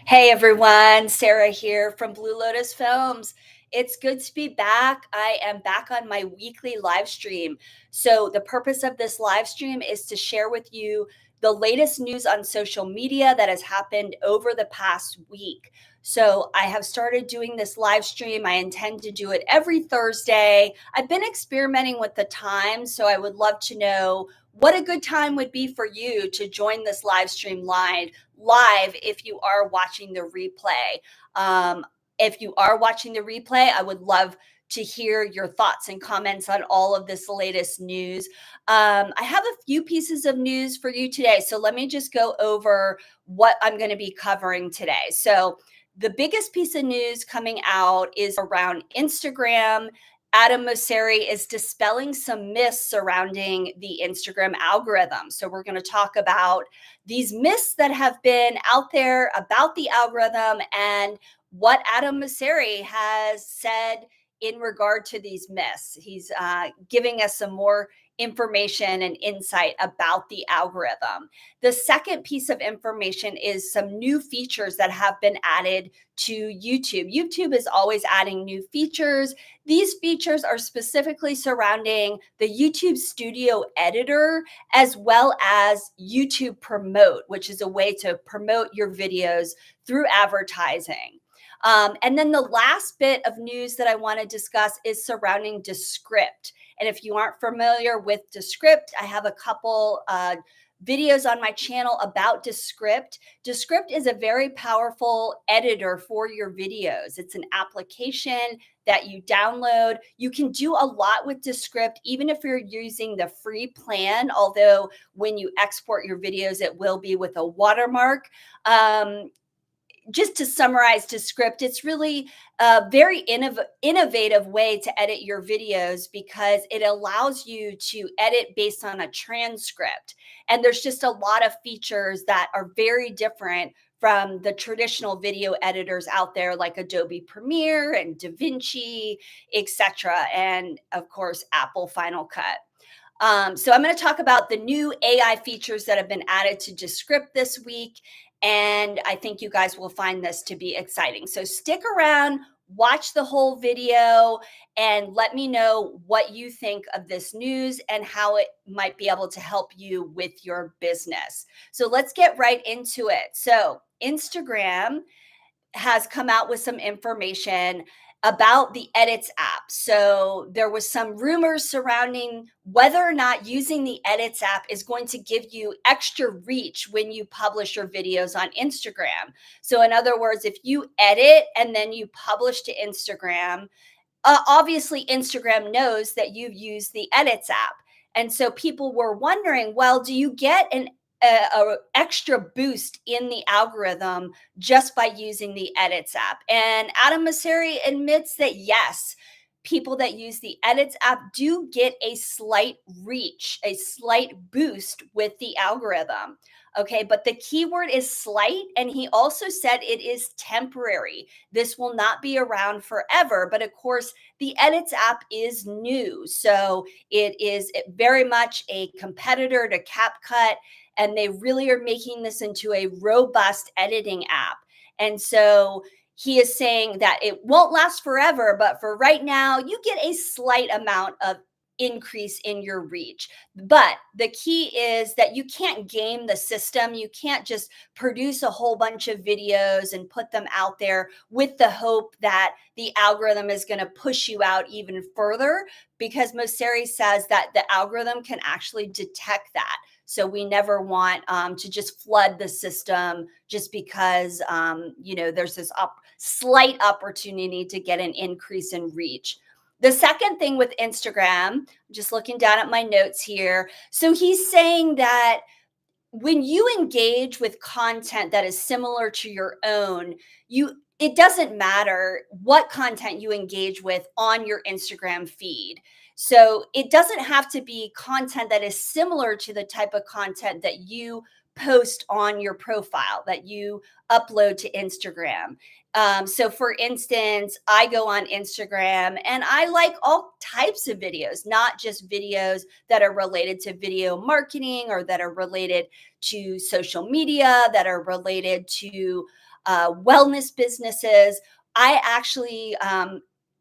Hey everyone, Sarah here from Blue Lotus Films. It's good to be back. I am back on my weekly live stream. So, the purpose of this live stream is to share with you the latest news on social media that has happened over the past week. So, I have started doing this live stream. I intend to do it every Thursday. I've been experimenting with the time, so I would love to know what a good time would be for you to join this live stream live if you are watching the replay. If you are watching the replay, I would love to hear your thoughts and comments on all of this latest news. I have a few pieces of news for you today. So let me just go over what I'm going to be covering today. So the biggest piece of news coming out is around Instagram. Adam Mosseri is dispelling some myths surrounding the Instagram algorithm. So we're going to talk about these myths that have been out there about the algorithm and what Adam Mosseri has said in regard to these myths. He's giving us some more information and insight about the algorithm. The second piece of information is some new features that have been added to YouTube. YouTube is always adding new features. These features are specifically surrounding the YouTube Studio Editor as well as YouTube Promote, which is a way to promote your videos through advertising. And then the last bit of news that I want to discuss is surrounding Descript. And if you aren't familiar with Descript, I have a couple videos on my channel about Descript. Descript is a very powerful editor for your videos. It's an application that you download. You can do a lot with Descript, even if you're using the free plan, although when you export your videos, it will be with a watermark. Just to summarize Descript, it's really a very innovative way to edit your videos because it allows you to edit based on a transcript. And there's just a lot of features that are very different from the traditional video editors out there like Adobe Premiere and DaVinci, etc. And of course, Apple Final Cut. So I'm going to talk about the new AI features that have been added to Descript this week. And I think you guys will find this to be exciting. So stick around, watch the whole video, and let me know what you think of this news and how it might be able to help you with your business. So let's get right into it. So Instagram has come out with some information about the Edits app. So there was some rumors surrounding whether or not using the Edits app is going to give you extra reach when you publish your videos on Instagram. So in other words, if you edit and then you publish to Instagram, obviously Instagram knows that you've used the Edits app. And so people were wondering, well, do you get an extra boost in the algorithm just by using the Edits app? And Adam Mosseri admits that yes, people that use the Edits app do get a slight reach, a slight boost with the algorithm. Okay, but the keyword is slight, and he also said it is temporary. This will not be around forever, but of course, the Edits app is new. So it is very much a competitor to CapCut, and they really are making this into a robust editing app. And so he is saying that it won't last forever, but for right now, you get a slight amount of increase in your reach. But the key is that you can't game the system. You can't just produce a whole bunch of videos and put them out there with the hope that the algorithm is going to push you out even further, because Mosseri says that the algorithm can actually detect that. So we never want to just flood the system just because, there's this slight opportunity to get an increase in reach. The second thing with Instagram, just looking down at my notes here. So he's saying that when you engage with content that is similar to your own, it doesn't matter what content you engage with on your Instagram feed. So it doesn't have to be content that is similar to the type of content that you post on your profile, that you upload to Instagram. So for instance, I go on Instagram and I like all types of videos, not just videos that are related to video marketing or that are related to social media, that are related to wellness businesses. I actually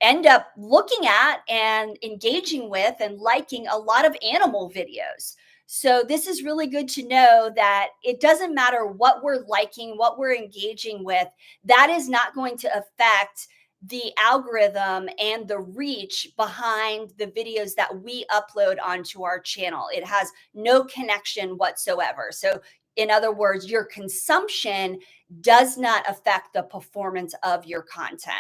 end up looking at and engaging with and liking a lot of animal videos. So this is really good to know that it doesn't matter what we're liking, what we're engaging with, that is not going to affect the algorithm and the reach behind the videos that we upload onto our channel. It has no connection whatsoever. So, in other words, your consumption does not affect the performance of your content.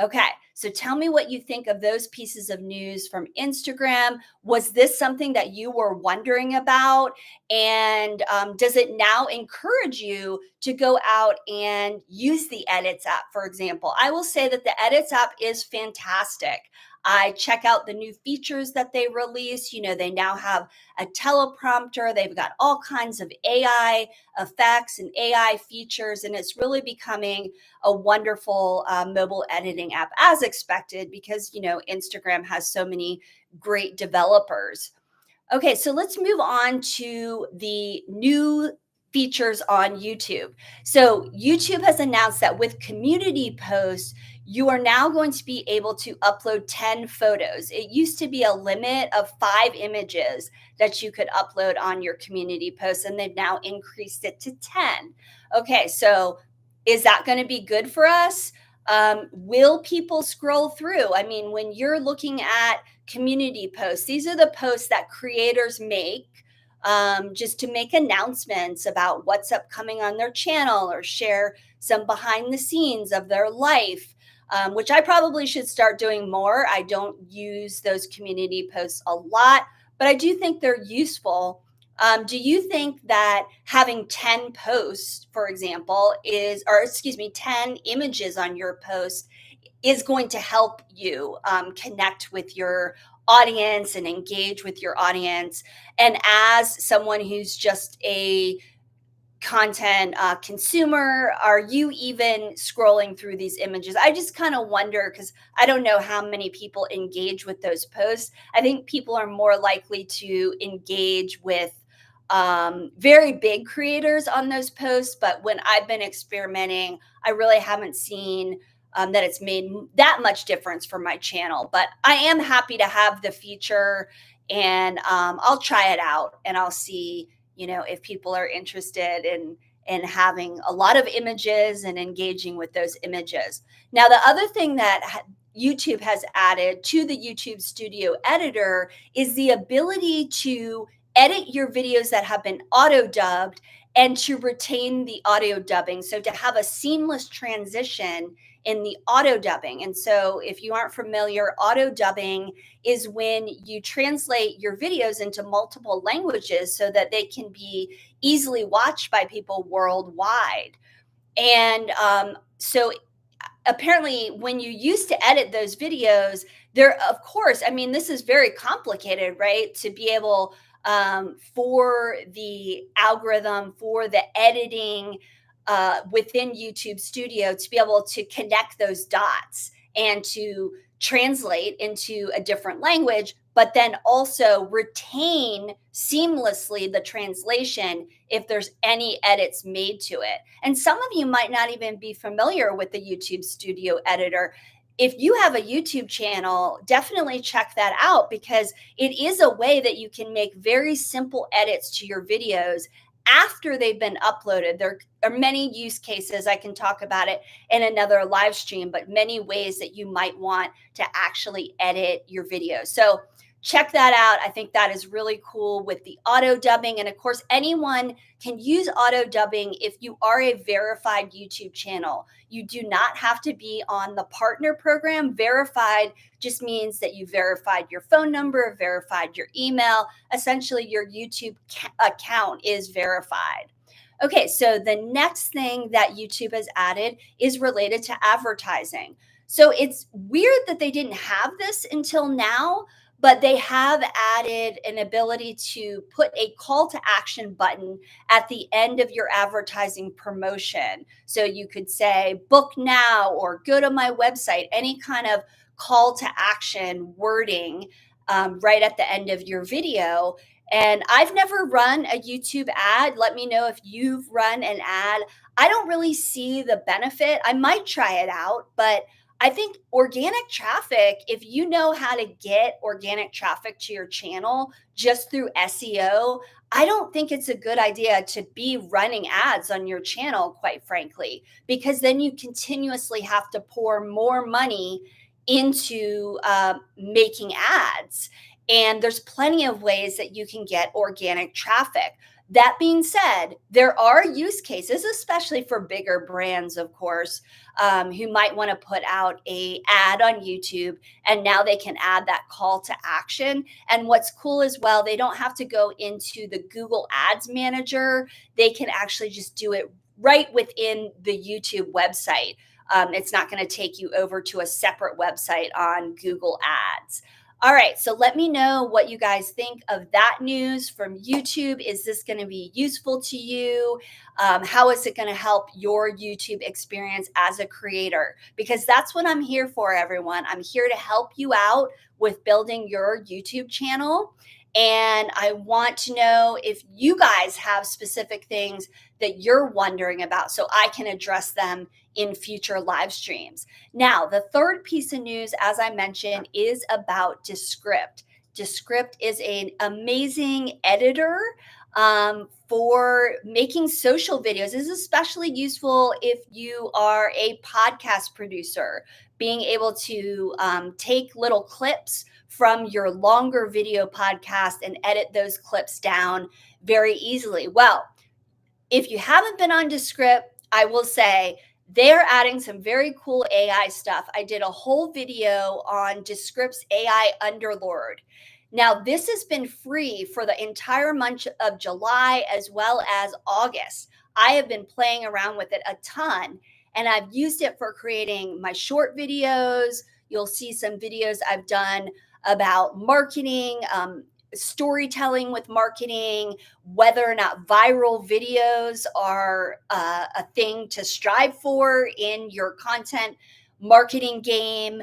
Okay, so tell me what you think of those pieces of news from Instagram. Was this something that you were wondering about? And does it now encourage you to go out and use the Edits app, for example? I will say that the Edits app is fantastic. I check out the new features that they release. You know, they now have a teleprompter, they've got all kinds of AI effects and AI features, and it's really becoming a wonderful mobile editing app, as expected, because, you know, Instagram has so many great developers. Okay, so let's move on to the new features on YouTube. So, YouTube has announced that with community posts, you are now going to be able to upload 10 photos. It used to be a limit of 5 images that you could upload on your community posts, and they've now increased it to 10. Okay, so is that going to be good for us? Will people scroll through? I mean, when you're looking at community posts, these are the posts that creators make just to make announcements about what's upcoming on their channel or share some behind the scenes of their life, which I probably should start doing more. I don't use those community posts a lot, but I do think they're useful. Do you think that having 10 posts, for example, or excuse me, 10 images on your post is going to help you connect with your audience and engage with your audience? And as someone who's just a content consumer, are you even scrolling through these images? I just kind of wonder, because I don't know how many people engage with those posts. I think people are more likely to engage with very big creators on those posts, but when I've been experimenting, I really haven't seen that it's made that much difference for my channel. But I am happy to have the feature, and I'll try it out and I'll see, you know, if people are interested in having a lot of images and engaging with those images. Now, the other thing that YouTube has added to the YouTube Studio Editor is the ability to edit your videos that have been auto dubbed and to retain the audio dubbing. So to have a seamless transition in the auto dubbing. And so if you aren't familiar, auto dubbing is when you translate your videos into multiple languages so that they can be easily watched by people worldwide. And so apparently when you used to edit those videos, there, of course, I mean, this is very complicated, right? To be able for the algorithm, for the editing within YouTube Studio, to be able to connect those dots and to translate into a different language, but then also retain seamlessly the translation if there's any edits made to it. And some of you might not even be familiar with the YouTube Studio Editor. If you have a YouTube channel, definitely check that out, because it is a way that you can make very simple edits to your videos after they've been uploaded. There are many use cases. I can talk about it in another live stream, but many ways that you might want to actually edit your videos. So check that out. I think that is really cool with the auto dubbing. And of course, anyone can use auto dubbing if you are a verified YouTube channel. You do not have to be on the partner program. Verified just means that you verified your phone number, verified your email. Essentially, your YouTube account is verified. Okay, so the next thing that YouTube has added is related to advertising. So it's weird that they didn't have this until now, but they have added an ability to put a call to action button at the end of your advertising promotion. So you could say, book now, or go to my website, any kind of call to action wording right at the end of your video. And I've never run a YouTube ad. Let me know if you've run an ad. I don't really see the benefit. I might try it out, but I think organic traffic, if you know how to get organic traffic to your channel just through SEO, I don't think it's a good idea to be running ads on your channel, quite frankly, because then you continuously have to pour more money into making ads. And there's plenty of ways that you can get organic traffic. That being said, there are use cases, especially for bigger brands, of course, who might want to put out a ad on YouTube, and now they can add that call to action. And what's cool as well, they don't have to go into the Google Ads Manager. They can actually just do it right within the YouTube website. It's not going to take you over to a separate website on Google Ads. All right, so let me know what you guys think of that news from YouTube. Is this going to be useful to you? How is it going to help your YouTube experience as a creator? Because that's what I'm here for, everyone. I'm here to help you out with building your YouTube channel. And I want to know if you guys have specific things that you're wondering about so I can address them in future live streams. Now, the third piece of news, as I mentioned, is about Descript. Descript is an amazing editor for making social videos. This is especially useful if you are a podcast producer, being able to take little clips from your longer video podcast and edit those clips down very easily. Well, if you haven't been on Descript, I will say they're adding some very cool AI stuff. I did a whole video on Descript's AI Underlord. Now, this has been free for the entire month of July as well as August. I have been playing around with it a ton, and I've used it for creating my short videos. You'll see some videos I've done about marketing, storytelling with marketing, whether or not viral videos are a thing to strive for in your content marketing game.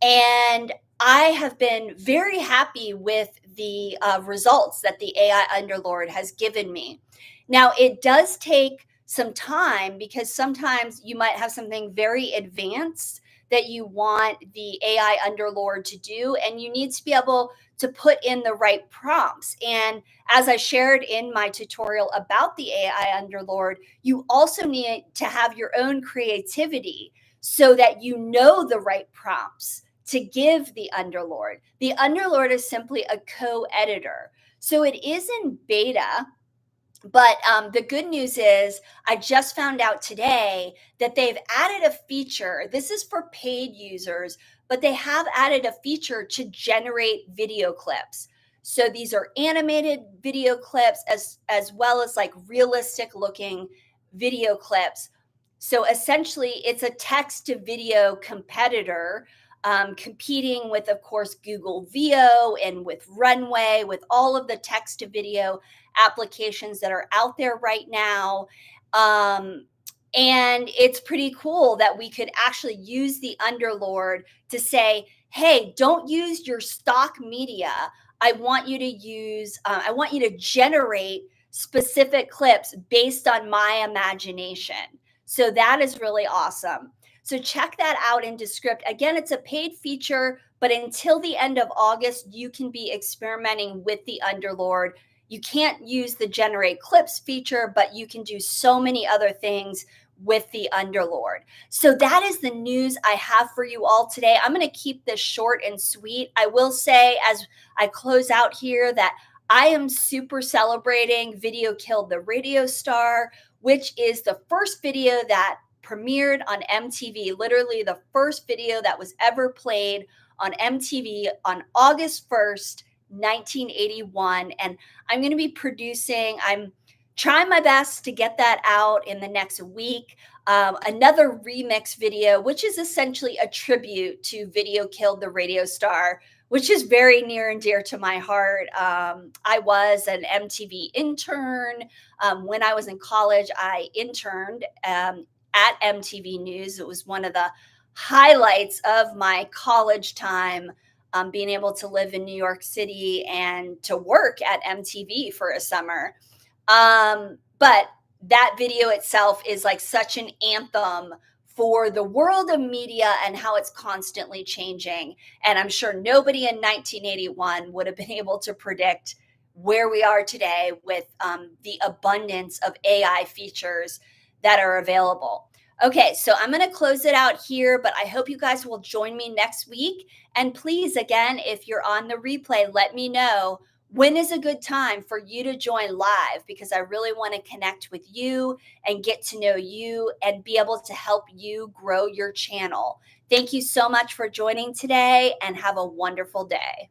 And I have been very happy with the results that the AI Underlord has given me. Now, it does take some time because sometimes you might have something very advanced that you want the AI Underlord to do, and you need to be able to put in the right prompts. And as I shared in my tutorial about the AI Underlord, you also need to have your own creativity so that you know the right prompts to give the Underlord. The Underlord is simply a co-editor. So it is in beta. But the good news is I just found out today that they've added a feature. This is for paid users, but they have added a feature to generate video clips. So these are animated video clips as well as like realistic looking video clips. So essentially it's a text to video competitor, competing with, of course, Google Veo and with Runway, with all of the text to video applications that are out there right now. And it's pretty cool that we could actually use the Underlord to say, hey, don't use your stock media. I want you to generate specific clips based on my imagination. So that is really awesome. So check that out in Descript. Again, it's a paid feature, but until the end of August, you can be experimenting with the Underlord. You can't use the generate clips feature, but you can do so many other things with the Underlord. So that is the news I have for you all today. I'm going to keep this short and sweet. I will say as I close out here that I am super celebrating Video Killed the Radio Star, which is the first video that premiered on MTV, literally the first video that was ever played on MTV on August 1st, 1981. And I'm going to be I'm trying my best to get that out in the next week. Another remix video, which is essentially a tribute to Video Killed the Radio Star, which is very near and dear to my heart. I was an MTV intern. When I was in college, I interned at MTV News. It was one of the highlights of my college time. being able to live in New York City and to work at MTV for a summer. But that video itself is like such an anthem for the world of media and how it's constantly changing. And I'm sure nobody in 1981 would have been able to predict where we are today with the abundance of AI features that are available. Okay, so I'm going to close it out here, but I hope you guys will join me next week. And please, again, if you're on the replay, let me know when is a good time for you to join live, because I really want to connect with you and get to know you and be able to help you grow your channel. Thank you so much for joining today and have a wonderful day.